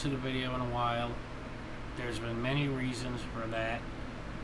posted a video in a while. There's been many reasons for that.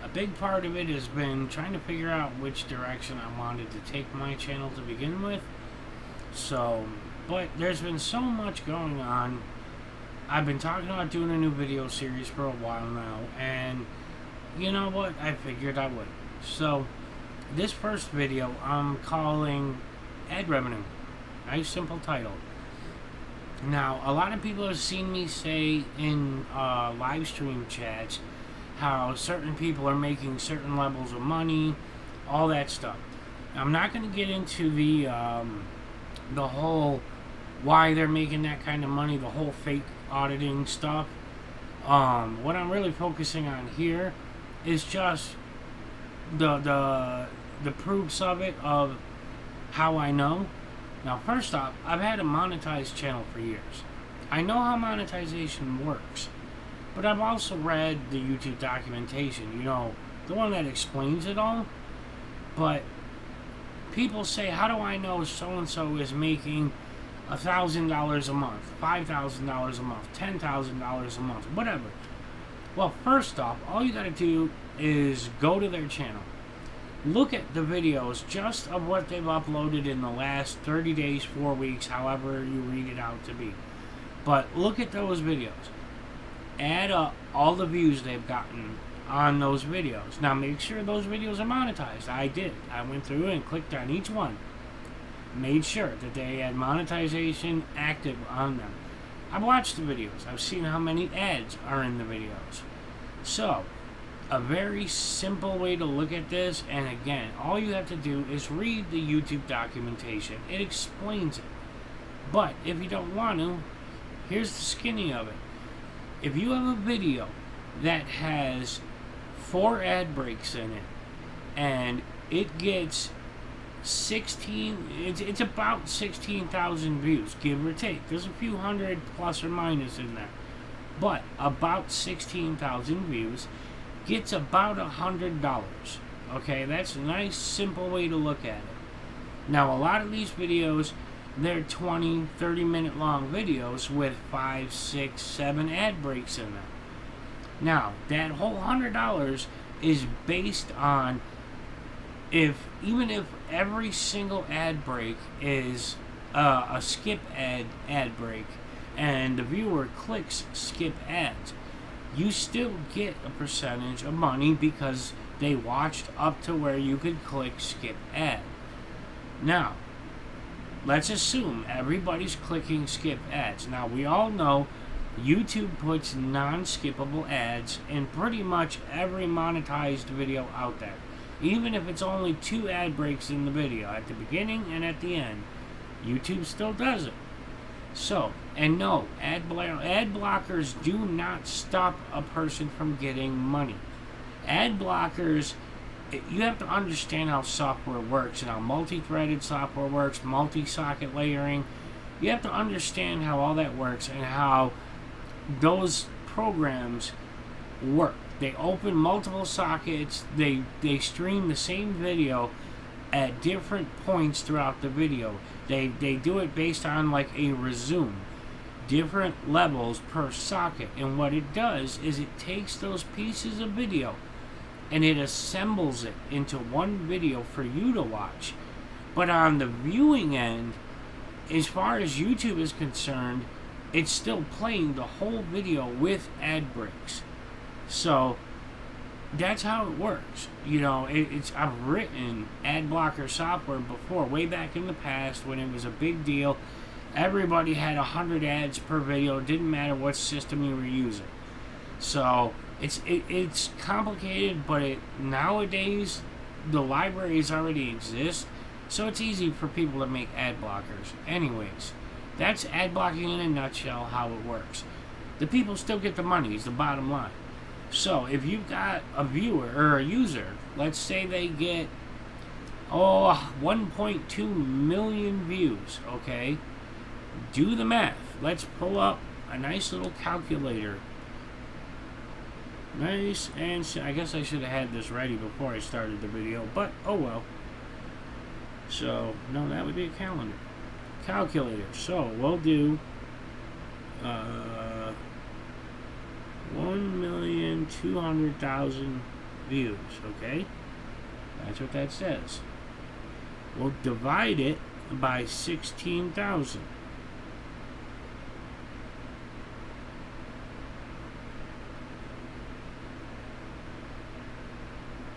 A big part of it has been trying to figure out which direction I wanted to take my channel to begin with. So, but there's been so much going on. I've been talking about doing a new video series for a while now, and you know what? I figured I would. So, this first video I'm calling Ad Revenue. Nice simple title. Now, a lot of people have seen me say in live stream chats how certain people are making certain levels of money, all that stuff. I'm not going to get into the whole why they're making that kind of money, the whole fake auditing stuff. What I'm really focusing on here is just the proofs of it, of how I know. Now, first off, I've had a monetized channel for years. I know how monetization works, but I've also read the YouTube documentation, you know, the one that explains it all. But people say, how do I know so-and-so is making $1,000 a month, $5,000 a month, $10,000 a month, whatever? Well, first off, all you gotta do is go to their channel. Look at the videos just of what they've uploaded in the last 30 days, 4 weeks, however you read it out to be. But look at those videos. Add up all the views they've gotten on those videos. Now make sure those videos are monetized. I did. I went through and clicked on each one. Made sure that they had monetization active on them. I've watched the videos. I've seen how many ads are in the videos. So, a very simple way to look at this, and again, all you have to do is read the YouTube documentation. It explains it. But if you don't want to, here's the skinny of it. If you have a video that has 4 ad breaks in it, and it gets it's about 16,000 views, give or take. There's a few hundred plus or minus in there, but about 16,000 views gets about $100. Okay, that's a nice simple way to look at it. Now, a lot of these videos, they're 20, 30-minute long videos with 5, 6, 7 ad breaks in them. Now, that whole $100 is based on even if every single ad break is a skip ad break, and the viewer clicks skip ads, you still get a percentage of money because they watched up to where you could click skip ad. Now, let's assume everybody's clicking skip ads. Now, we all know YouTube puts non-skippable ads in pretty much every monetized video out there. Even if it's only 2 ad breaks in the video, at the beginning and at the end, YouTube still does it. So, and no, ad blockers do not stop a person from getting money. Ad blockers, you have to understand how software works and how multi-threaded software works, multi-socket layering. You have to understand how all that works and how those programs work. They open multiple sockets, they stream the same video at different points throughout the video. They do it based on like a resume, different levels per socket, and what it does is it takes those pieces of video and it assembles it into one video for you to watch. But on the viewing end, as far as YouTube is concerned, it's still playing the whole video with ad breaks. So that's how it works. You know, I've written ad blocker software before, way back in the past when it was a big deal. Everybody had 100 ads per video. It didn't matter what system you were using. So it's complicated, but nowadays the libraries already exist, so it's easy for people to make ad blockers. Anyways, that's ad blocking in a nutshell, how it works. The people still get the money, is the bottom line. So if you've got a viewer or a user, let's say they get 1.2 million views, okay? Do the math. Let's pull up a nice little calculator. Nice, and I guess I should have had this ready before I started the video, but oh well. So, no, that would be a calendar. Calculator. So, we'll do 1,200,000 views, okay? That's what that says. We'll divide it by 16,000.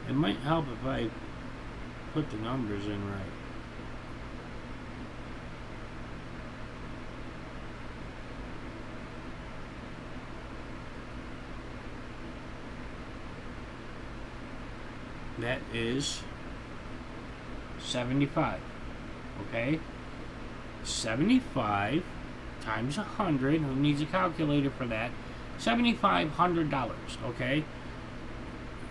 It might help if I put the numbers in right. That is 75. Okay? 75 times 100. Who needs a calculator for that? $7,500. Okay?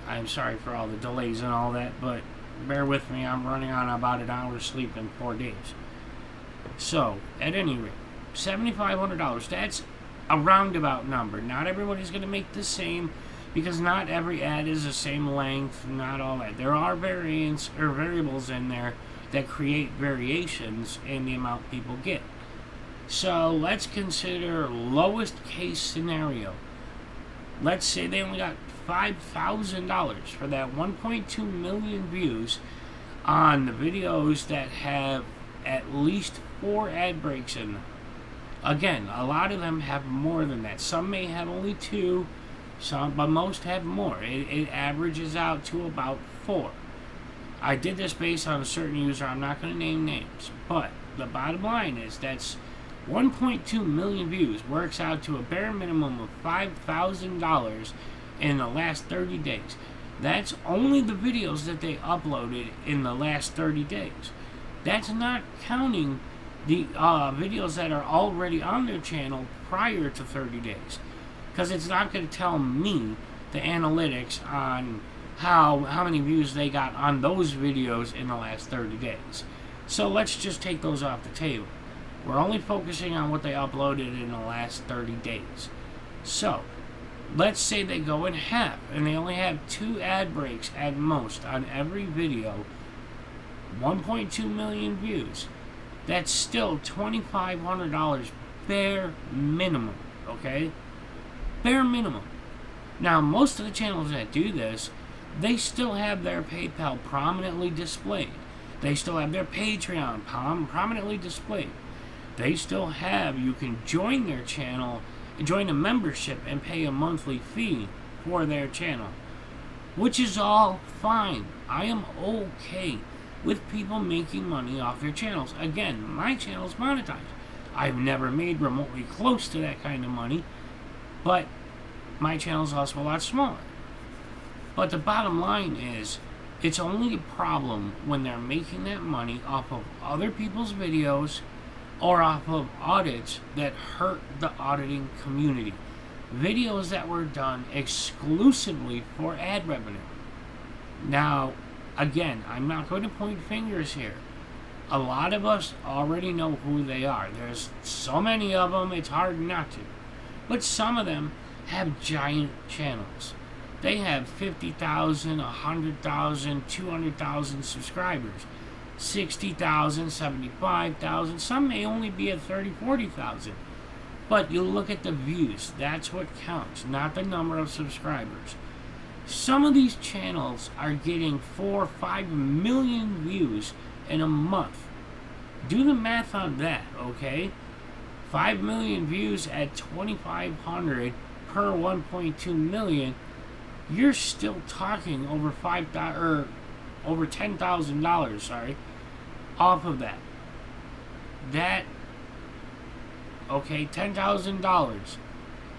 I'm sorry for all the delays and all that, but bear with me. I'm running on about an hour's sleep in 4 days. So, at any rate, $7,500. That's a roundabout number. Not everybody's going to make the same, because not every ad is the same length, not all that. There are variants or variables in there that create variations in the amount people get. So let's consider lowest case scenario. Let's say they only got $5,000 for that 1.2 million views on the videos that have at least 4 ad breaks in them. Again, a lot of them have more than that. Some may have only 2. Some, but most have more. It averages out to about 4. I did this based on a certain user. I'm not going to name names, but the bottom line is that's 1.2 million views works out to a bare minimum of $5,000 in the last 30 days. That's only the videos that they uploaded in the last 30 days. That's not counting the videos that are already on their channel prior to 30 days. Because it's not going to tell me the analytics on how many views they got on those videos in the last 30 days. So let's just take those off the table. We're only focusing on what they uploaded in the last 30 days. So let's say they go in half and they only have 2 ad breaks at most on every video. 1.2 million views. That's still $2,500 bare minimum, okay? Bare minimum. Now, most of the channels that do this, they still have their PayPal prominently displayed. They still have their Patreon prominently displayed. They still have, you can join their channel, join a membership and pay a monthly fee for their channel, which is all fine. I am okay with people making money off their channels. Again, my channel's monetized. I've never made remotely close to that kind of money, but my channel is also a lot smaller. But the bottom line is, it's only a problem when they're making that money off of other people's videos or off of audits that hurt the auditing community. Videos that were done exclusively for ad revenue. Now, again, I'm not going to point fingers here. A lot of us already know who they are. There's so many of them, it's hard not to. But some of them have giant channels. They have 50,000, 100,000, 200,000 subscribers. 60,000, 75,000. Some may only be at 30, 40,000. But you look at the views. That's what counts, not the number of subscribers. Some of these channels are getting 4 or 5 million views in a month. Do the math on that, okay? 5 million views at 2,500 per 1.2 million. You're still talking over over $10,000, sorry, off of that. Okay, $10,000.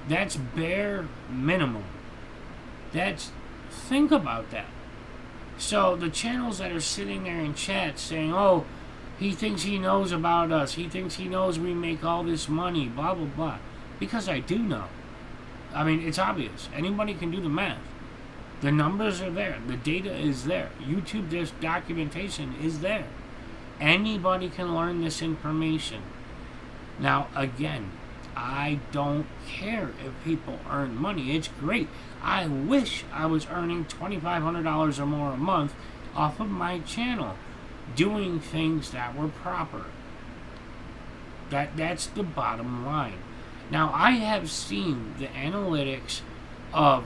That's bare minimum. Think about that. So the channels that are sitting there in chat saying, oh, he thinks he knows about us, he thinks he knows we make all this money, blah, blah, blah. Because I do know. I mean, it's obvious. Anybody can do the math. The numbers are there. The data is there. YouTube documentation is there. Anybody can learn this information. Now, again, I don't care if people earn money. It's great. I wish I was earning $2,500 or more a month off of my channel, doing things that were proper. That's the bottom line. Now, I have seen the analytics of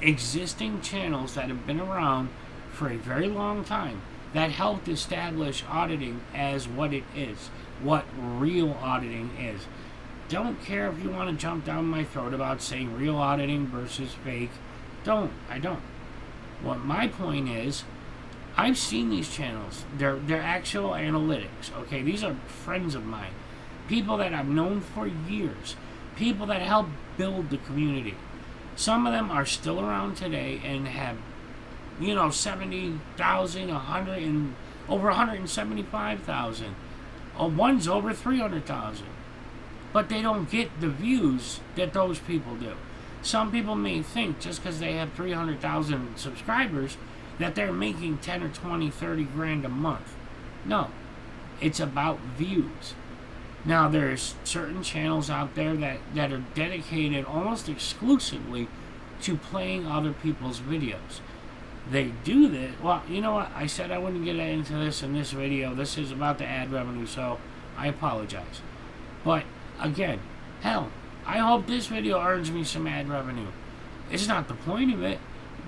existing channels that have been around for a very long time that helped establish auditing as what it is, what real auditing is. Don't care if you want to jump down my throat about saying real auditing versus fake. I don't. What my point is, I've seen these channels. They're actual analytics. Okay, these are friends of mine, people that I've known for years, people that help build the community. Some of them are still around today and have, 70,000, 100, and over 175,000. One's over 300,000. But they don't get the views that those people do. Some people may think just because they have 300,000 subscribers that they're making 10 or 20, 30 grand a month. No, it's about views. Now, there's certain channels out there that are dedicated almost exclusively to playing other people's videos. They do this. Well, you know what? I said I wouldn't get into this in this video. This is about the ad revenue, so I apologize. But, again, hell, I hope this video earns me some ad revenue. It's not the point of it.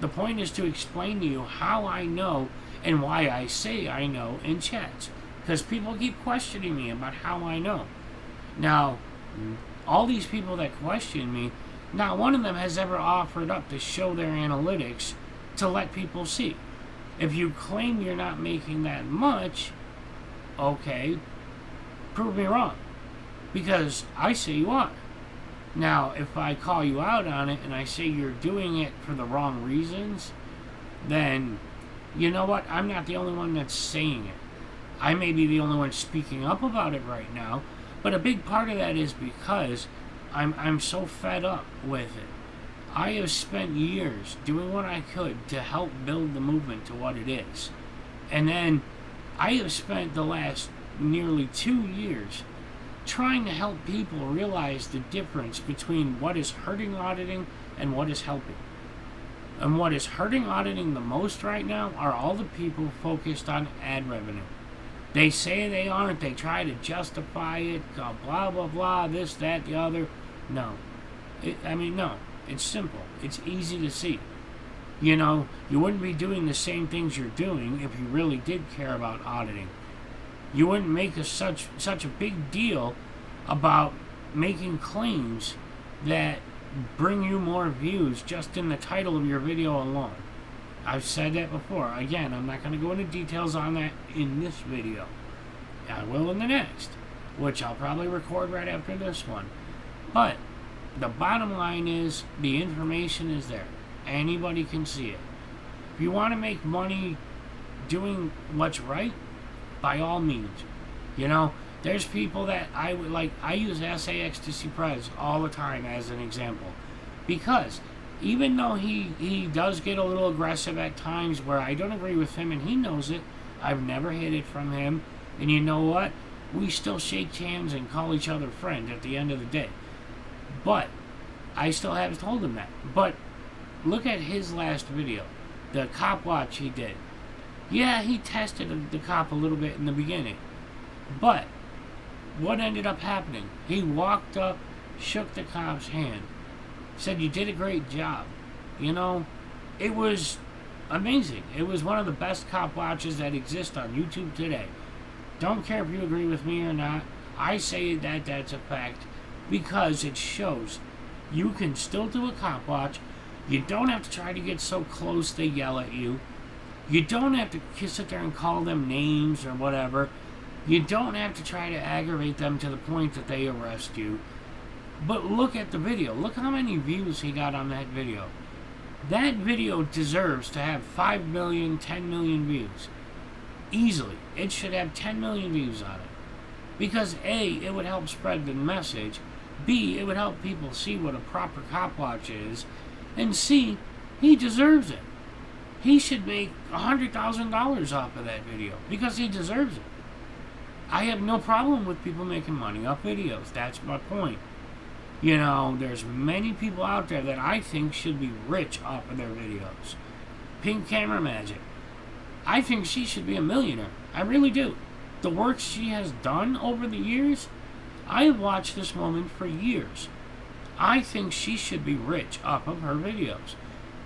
The point is to explain to you how I know and why I say I know in chats. Because people keep questioning me about how I know. Now, all these people that question me, not one of them has ever offered up to show their analytics to let people see. If you claim you're not making that much, okay, prove me wrong. Because I say you are. Now, if I call you out on it and I say you're doing it for the wrong reasons, then, you know what? I'm not the only one that's saying it. I may be the only one speaking up about it right now, but a big part of that is because I'm so fed up with it. I have spent years doing what I could to help build the movement to what it is. And then I have spent the last nearly 2 years trying to help people realize the difference between what is hurting auditing and what is helping. And what is hurting auditing the most right now are all the people focused on ad revenue. They say they aren't. They try to justify it. Blah, blah, blah. This, that, the other. No. No. It's simple. It's easy to see. You wouldn't be doing the same things you're doing if you really did care about auditing. You wouldn't make such a big deal about making claims that bring you more views just in the title of your video alone. I've said that before. Again, I'm not going to go into details on that in this video. I will in the next, which I'll probably record right after this one. But the bottom line is the information is there. Anybody can see it. If you want to make money doing what's right, by all means. There's people that I would like. I use SAXTC Prez all the time as an example. Because even though he does get a little aggressive at times where I don't agree with him and he knows it, I've never hid it from him. And you know what? We still shake hands and call each other friends at the end of the day. But I still haven't told him that. But look at his last video. The cop watch he did. Yeah, he tested the cop a little bit in the beginning. But what ended up happening? He walked up, shook the cop's hand, said, "You did a great job." It was amazing. It was one of the best cop watches that exist on YouTube today. Don't care if you agree with me or not. I say that that's a fact because it shows you can still do a cop watch. You don't have to try to get so close they yell at you. You don't have to sit there and call them names or whatever. You don't have to try to aggravate them to the point that they arrest you. But look at the video. Look how many views he got on that video. That video deserves to have 5 million, 10 million views. Easily. It should have 10 million views on it. Because A, it would help spread the message. B, it would help people see what a proper cop watch is. And C, he deserves it. He should make $100,000 off of that video because he deserves it. I have no problem with people making money off videos. That's my point. There's many people out there that I think should be rich off of their videos. Pink Camera Magic. I think she should be a millionaire. I really do. The work she has done over the years, I have watched this woman for years. I think she should be rich off of her videos.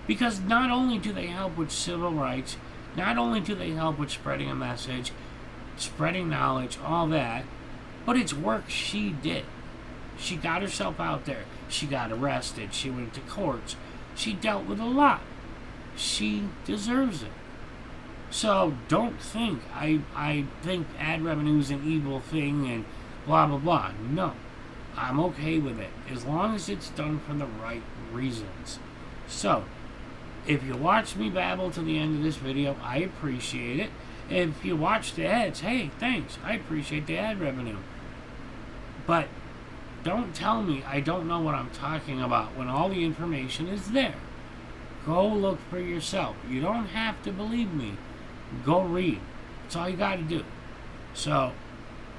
Because not only do they help with civil rights, not only do they help with spreading a message, spreading knowledge, all that, but it's work she did. She got herself out there. She got arrested. She went to courts. She dealt with a lot. She deserves it. So don't think I think ad revenue is an evil thing and blah blah blah. No. I'm okay with it as long as it's done for the right reasons. So, if you watched me babble to the end of this video, I appreciate it. If you watch the ads, hey, thanks. I appreciate the ad revenue. But don't tell me I don't know what I'm talking about when all the information is there. Go look for yourself. You don't have to believe me. Go read. That's all you got to do. So,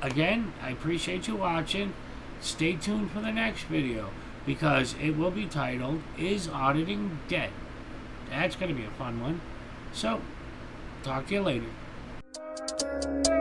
again, I appreciate you watching. Stay tuned for the next video because it will be titled, Is Auditing Dead? That's going to be a fun one. So, talk to you later.